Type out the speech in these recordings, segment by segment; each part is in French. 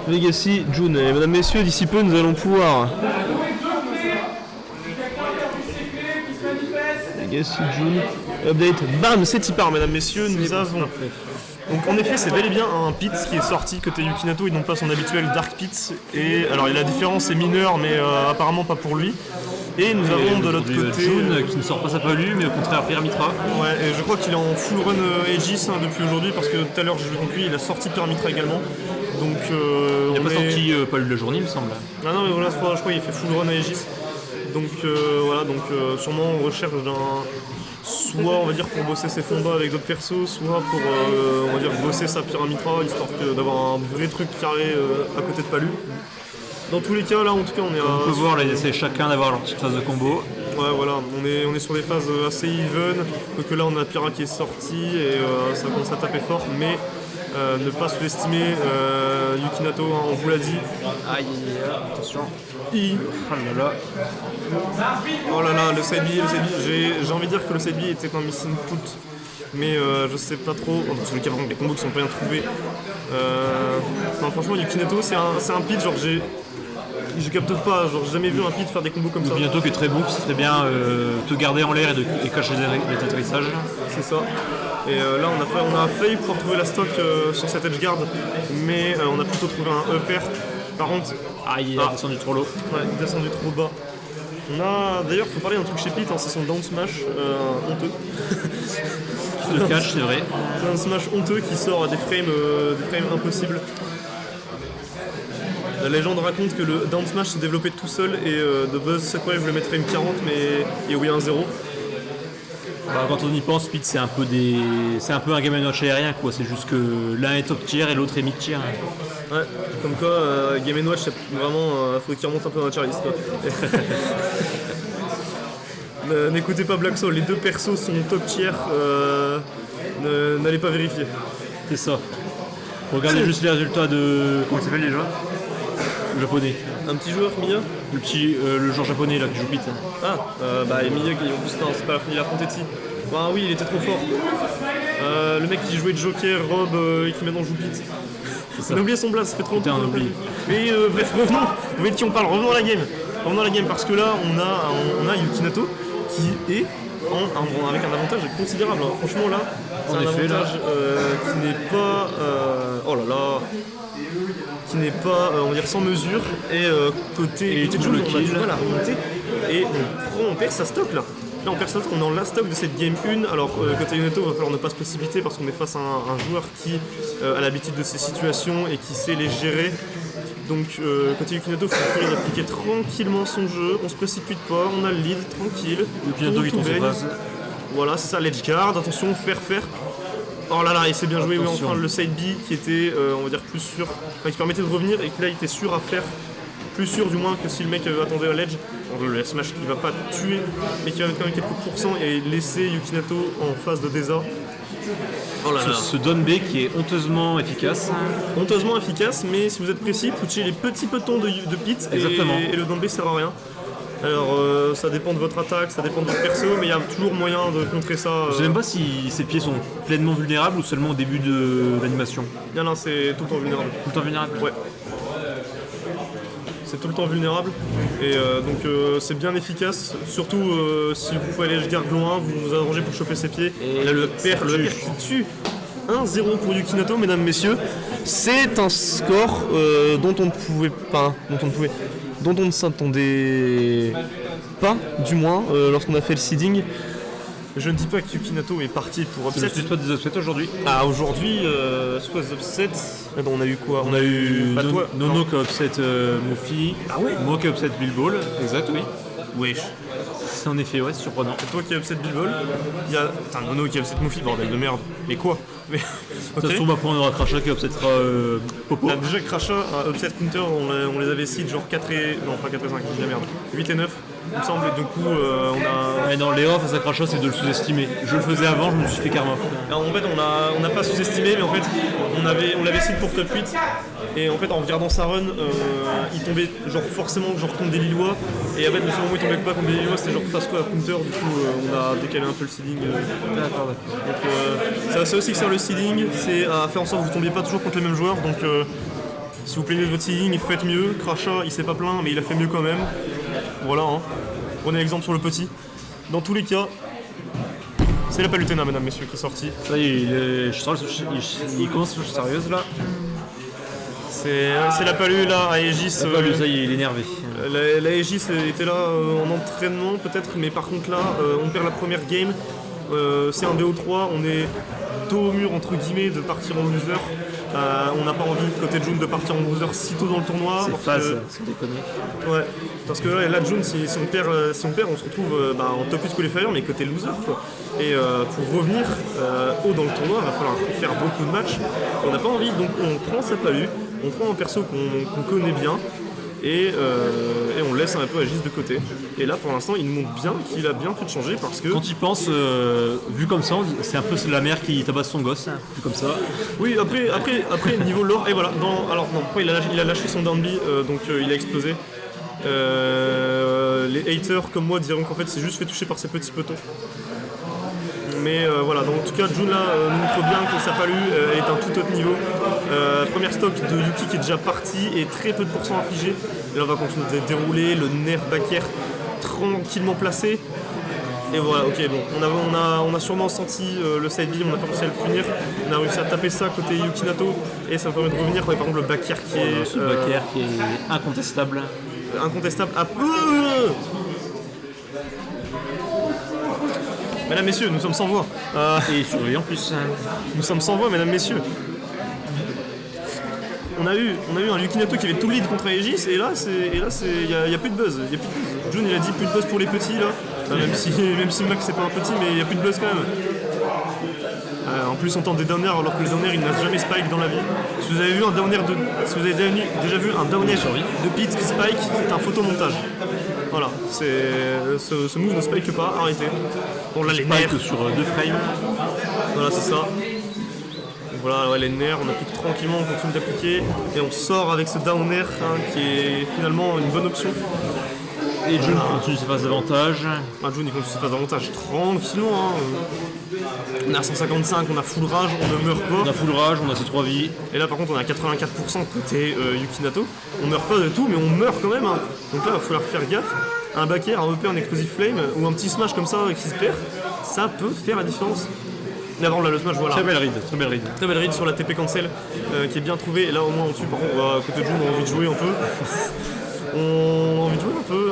Legacy June. Et mesdames, messieurs, d'ici peu, nous allons pouvoir... Legacy June. Update. Bam, c'est Tipar, mesdames, messieurs. Nous avons... Donc en effet, c'est bel et bien un pit qui est sorti côté Yukinato et non pas son habituel Dark Pit. Et alors la différence est mineure, mais apparemment pas pour lui. Et nous avons de l'autre côté June qui ne sort pas sa palue, mais au contraire Pyramitra. Ouais, et je crois qu'il est en full run Aegis depuis aujourd'hui parce que tout à l'heure j'ai joué contre lui, il a sorti Pyramitra également. Donc il n'a pas sorti palue de la journée, il me semble. Ah non, mais voilà, je crois qu'il fait full run Aegis. Donc voilà, donc sûrement on recherche d'un. Soit on va dire pour bosser ses fonds bas avec d'autres persos, soit pour on va dire bosser sa Pyramitra, histoire d'avoir un vrai truc carré à côté de Palu. Dans tous les cas, là en tout cas on est à... On peut voir, là ils essaient chacun d'avoir leur petite phase de combo. Ouais voilà, on est sur des phases assez even, que là on a Pyra qui est sorti et ça commence à taper fort, mais ne pas sous-estimer Yukinato, hein, on vous l'a dit. Aïe, attention. Oh là là. Oh là là, le side B, j'ai envie de dire que le side B était un missing put, mais je sais pas trop. Sur les cas, des combos qui sont pas bien trouvés. Non, franchement, Yukinato, c'est un pit, genre je capte pas, genre j'ai jamais vu un pit faire des combos comme ça. Yukinato qui est très bon, qui serait bien te garder en l'air et cacher les atterrissages. C'est ça. Et là on a failli pouvoir trouver la stock sur cette edge guard, mais on a plutôt trouvé un upper. Par contre, il a descendu trop low. Ouais, descendu trop bas. On a d'ailleurs, faut parler d'un truc chez Pete, hein, c'est son down smash honteux. Le catch, c'est vrai. C'est un smash honteux qui sort à des frames impossibles. La légende raconte que le down smash s'est développé tout seul et de buzz cette fois il voulait mettre frame 40 mais il y a eu un 0. Quand on y pense, Pete c'est un peu un Game & Watch aérien quoi, c'est juste que l'un est top tier et l'autre est mid tier. Ouais, comme quoi Game & Watch c'est vraiment faut qu'il remonte un peu dans la tier list. N'écoutez pas Black Soul, les deux persos sont top tier, n'allez pas vérifier. C'est ça. Regardez juste les résultats de... Comment il s'appelle déjà ? Le japonais. Un petit joueur, Miya ? Le joueur japonais là qui joue Pete. Miya, en plus non, c'est pas il a Frontetti. Bah oui, il était trop fort. Le mec qui jouait Joker, Rob et qui maintenant joue Pete. On a oublié son blast, ça fait trop longtemps qu'on a oublié. Mais bref, revenons. Vous voyez de qui on parle, revenons à la game. Revenons à la game parce que là on a Yukinato qui est avec un avantage considérable. Hein. Franchement là, c'est un avantage qui n'est pas oh là là, qui n'est pas on va dire sans mesure et côté June on a du mal à remonter et on perd sa stock là. Là on perd sa stock, on est en last stock de cette game 1 alors côté Yukinato il va falloir ne pas se précipiter parce qu'on est face à un joueur qui a l'habitude de ces situations et qui sait les gérer. Donc côté Yukinato, il faut courir d'appliquer tranquillement son jeu, on se précipite pas, on a le lead, tranquille. Yukinato qui tombe base. Voilà, c'est ça, l'edge guard, attention, faire. Oh là là, il s'est bien joué, oui, enfin le side B qui était, on va dire, plus sûr, enfin, qui permettait de revenir et que là il était sûr à faire, plus sûr du moins que si le mec attendait à l'edge. Le smash qui va pas tuer, mais qui va mettre quand même quelques pourcents et laisser Yukinato en phase de désert. Oh là là. Ce down B qui est honteusement efficace. Honteusement efficace, mais si vous êtes précis, poussez les petits petons de Pete et le down B sert à rien. Alors ça dépend de votre attaque, ça dépend de votre perso, mais il y a toujours moyen de contrer ça. Je sais même pas si ses pieds sont pleinement vulnérables ou seulement au début de l'animation. Non, c'est tout le temps vulnérable. Tout le temps vulnérable ? Ouais. C'est tout le temps vulnérable et donc c'est bien efficace, surtout si vous pouvez aller garde loin, vous vous arrangez pour choper ses pieds. Et là le père qui tue. 1-0 pour Yukinato, mesdames, messieurs. C'est un score dont on ne s'attendait pas, du moins, lorsqu'on a fait le seeding. Je ne dis pas que Yukinato est parti pour upset. C'est le spot des upsets aujourd'hui. Ah, aujourd'hui, soit des upsets. On a eu quoi ? On a eu Nono qui a upset Mofi. Ah ouais ? Moi qui a upset Bill Ball. Exact, oui. Wesh. C'est en effet, ouais, c'est surprenant. C'est toi qui a upset Bill Ball. Il y a Nono qui a upset Mofi, bordel de merde. Mais quoi ? Mais okay. Ça se trouve, après on aura Crasha qui upsetera Popo. Déjà Crasha, upset counter, on les avait seed genre 4 et... Non, pas 4 et 5, je dis la merde. 8 et 9. Il me semble, et du coup on a... Ouais, non, l'erreur face à Crasha c'est de le sous-estimer. Je le faisais avant, je me suis fait karma. Alors, en fait on n'a pas sous-estimé, mais en fait on l'avait seed pour top 8. Et en fait en regardant sa run, il tombait genre forcément contre des Lillois. Et en fait le seul moment où il tombait pas contre des Lillois c'était genre face quoi à counter, du coup on a décalé un peu le seeding. D'accord. Donc c'est aussi que sert le seeding, c'est à faire en sorte que vous tombiez pas toujours contre les mêmes joueurs. Donc Si vous plaignez de votre seeding, faites mieux. Crachat, il s'est pas plaint, mais il a fait mieux quand même. Voilà, hein. Prenez l'exemple sur le petit. Dans tous les cas, c'est la Palutena, mesdames, messieurs, qui est sortie. Ça y est, il commence les choses sérieuses là. C'est la Palu là, à Aegis. Ça y est, il est énervé. La Aegis était là en entraînement peut-être, mais par contre là, on perd la première game. C'est un BO3, on est dos au mur entre guillemets de partir en loser. On n'a pas envie côté June de partir en loser si tôt dans le tournoi. C'est face, c'est déconné. Ouais, parce que là June, si on perd, on se retrouve en top 8 qualifier, mais côté loser quoi. Et pour revenir haut dans le tournoi, il va falloir faire beaucoup de matchs. On n'a pas envie, donc on prend sa palu, on prend un perso qu'on connaît bien. Et on laisse un peu Aegis de côté. Et là, pour l'instant, il nous montre bien qu'il a bien fait de changer parce que... Quand tu penses, vu comme ça, c'est un peu la mère qui tabasse son gosse, vu comme ça. Oui, après niveau lore, et voilà. Alors non, après, il a lâché son downbeat, donc il a explosé. Les haters comme moi diront qu'en fait, c'est juste fait toucher par ses petits petons. Mais voilà, donc en tout cas, June là nous montre bien que sa palu est un tout autre niveau. Première stock de Yuki qui est déjà parti et très peu de pourcents affligés. Et là on va continuer de dérouler, le nerf backer tranquillement placé. Et voilà, ok, bon, on a sûrement senti le side B, on n'a pas réussi à le punir. On a réussi à taper ça côté Yukinato et ça me permet de revenir. Mais par contre le backer qui est... Ce backer qui est incontestable. Incontestable à peu. Mesdames, messieurs, nous sommes sans voix. Et surveillé en plus. Nous sommes sans voix, mesdames, messieurs. On a eu un Yukinato qui avait tout lead contre Aegis et là il n'y a plus de buzz. June il a dit plus de buzz pour les petits là. Même si Max c'est pas un petit, mais il n'y a plus de buzz quand même. En plus on tente des downers alors que le downer il n'a jamais spike dans la vie. Si vous avez vu un downer si vous avez déjà vu un downer de Pete qui spike, c'est un photomontage. Voilà, ce move ne spike pas, arrêtez. Bon là les nerfs sur 2 frames. Voilà c'est ça. Voilà, ouais, les nerfs, on applique tranquillement, on continue d'appliquer et on sort avec ce down air qui est finalement une bonne option. Et June continue ses phases d'avantage. June il continue ses phases d'avantage tranquillement. On est à 155, on a full rage, on ne meurt pas. On a full rage, on a ses 3 vies. Et là par contre on a 84% côté Yukinato. On meurt pas de tout mais on meurt quand même. Donc là il va falloir faire gaffe. Un backer, un EP en explosive flame ou un petit smash comme ça qui se perd, ça peut faire la différence. Là on a le smash, voilà. Très belle read. Très belle read sur la TP cancel qui est bien trouvée. Et là au moins au-dessus, par contre, côté June, on a envie de jouer un peu. On a envie de jouer un peu,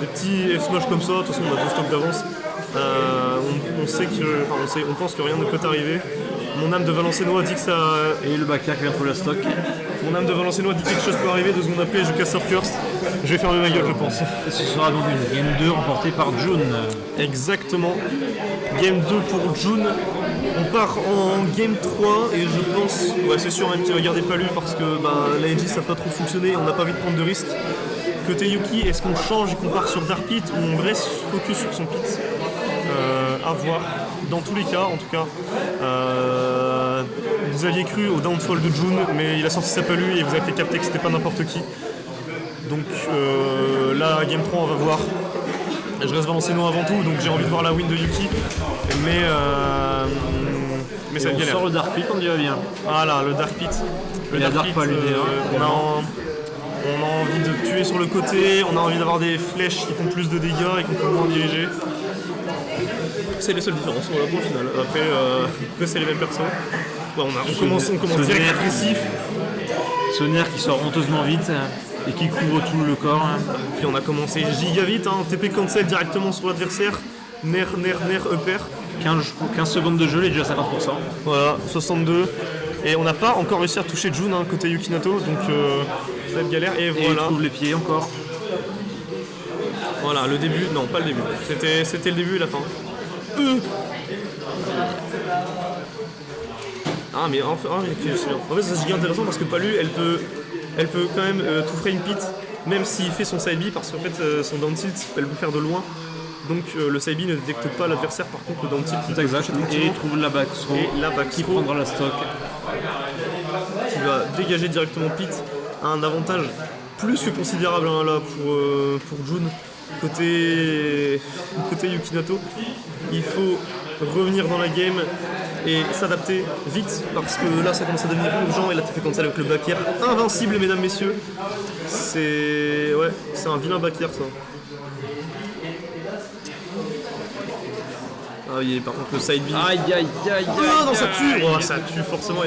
des petits F-smash comme ça. De toute façon, on a 2 stocks d'avance. On pense que rien ne peut arriver. Mon âme de Valenciennois dit que ça. Et le backer qui vient trouver la stock. Mon âme de Valenciennois dit que quelque chose peut arriver. 2 secondes après, je casse sur Curse. Je vais fermer ma gueule, je pense. Et ce sera donc une game 2 remportée par June. Exactement. Game 2 pour June. On part en game 3 et je pense, c'est sûr même qu'il va garder Palu parce que la NG ça n'a pas trop fonctionné, on n'a pas envie de prendre de risques. Côté Yuki, est-ce qu'on change et qu'on part sur Dark Pit ou on reste focus sur son pit à voir. Dans tous les cas, en tout cas, vous aviez cru au downfall de June, mais il a sorti sa Palu et vous avez fait capter que c'était pas n'importe qui. Donc là, game 3, on va voir. Je reste Valenciennois avant tout, donc j'ai envie de voir la win de Yuki. Mais ça on galère. sort le Dark Pit, on dirait bien. Voilà, le Dark Pit. Le Dark Pit, on a envie de tuer sur le côté, on a envie d'avoir des flèches qui font plus de dégâts et qu'on peut moins diriger. C'est les seules différences, voilà, pour le final. Après c'est les mêmes persos. Ouais, on commence direct agressif. Ce nerf qui sort honteusement vite et qui couvre tout le corps. Puis on a commencé giga vite, TP cancel directement sur l'adversaire. Nerf, upper. 15 secondes de jeu, il est déjà à 50%. Voilà, 62. Et on n'a pas encore réussi à toucher June côté Yukinato, donc ça va être galère. Et voilà. Et il trouve les pieds encore. Voilà, le début, non pas le début. C'était le début et la fin. Mais en fait c'est giga intéressant parce que Palu elle peut quand même tout frame pit même s'il fait son side B parce qu'en fait son down tilt elle peut faire de loin. Donc le side B ne détecte pas l'adversaire, par contre le down tilt c'est exact. Et il trouve la back throw qui prendra la stock. Qui va dégager directement Pit à un avantage plus que considérable là pour June. Côté Yukinato, il faut revenir dans la game et s'adapter vite parce que là ça commence à devenir urgent et là tu fais comme ça avec le back air invincible mesdames messieurs. C'est un vilain back air ça. Ah oui, par contre le side B. Aïe aïe aïe. Ah non, ça tue. Oh, ça tue forcément.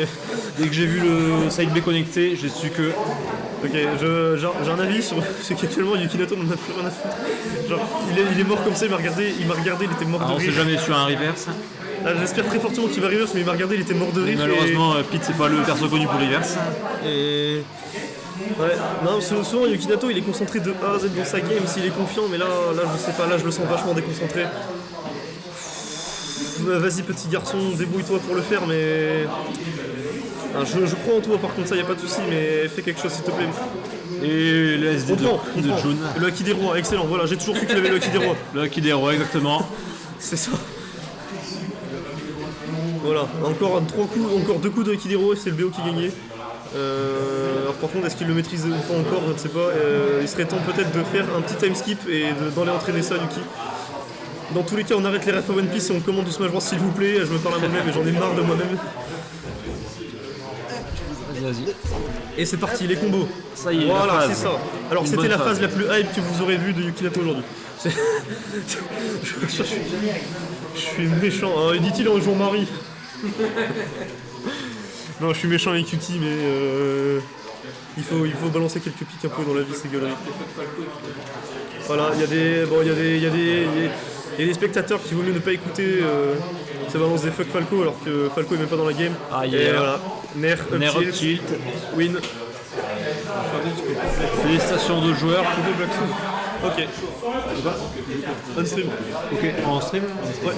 Dès que j'ai vu le side B connecté, j'ai su que. Ok, j'ai un avis sur ce qu'actuellement Yukinato n'en a plus rien à foutre. Genre, il est mort comme ça, il m'a regardé, il était mort de On rire. sait jamais sur un reverse. Ah, j'espère très fortement qu'il va reverse, mais il m'a regardé, il était mort de rire. Malheureusement, Pete c'est pas le perso connu pour reverse. Et. Ouais, non, souvent Yukinato il est concentré de A à Z dans sa game s'il est confiant, mais là je sais pas, là je le sens vachement déconcentré. Vas-y petit garçon, débrouille-toi pour le faire, mais. Ah, je crois en toi par contre, ça y a pas de souci, mais fais quelque chose s'il te plaît. Et le SD de Jun. Le Haki des rois, excellent, voilà, j'ai toujours cru qu'il avait le Haki des rois. Le Haki des rois, exactement. C'est ça. Voilà, encore 2 coups de Haki des rois, c'est le BO qui gagnait. Alors par contre, est-ce qu'il le maîtrise ou pas encore, je ne sais pas. Il serait temps peut-être de faire un petit time skip et d'aller entraîner ça, Yuki. Dans tous les cas, on arrête les refs à One Piece et on commande du Smash Bros s'il vous plaît. Je me parle à moi-même et j'en ai marre de moi-même. Vas-y. Et c'est parti, les combos. Ça y est, voilà, c'est ça. Alors c'était la phase phase la plus hype que vous aurez vue de Yukinato aujourd'hui. Je suis méchant. Hein. Dit-il en jour Marie. Non, je suis méchant avec Yuki, mais il faut balancer quelques pics un peu dans la vie, c'est galerie. Voilà, il y a des spectateurs qui vaut mieux ne pas écouter. Ça balance des fuck Falco alors que Falco est même pas dans la game. Ah, et yeah. voilà, Nair up tilt, win. Félicitations de joueurs. Ok. On stream. Ok, en stream. Ouais.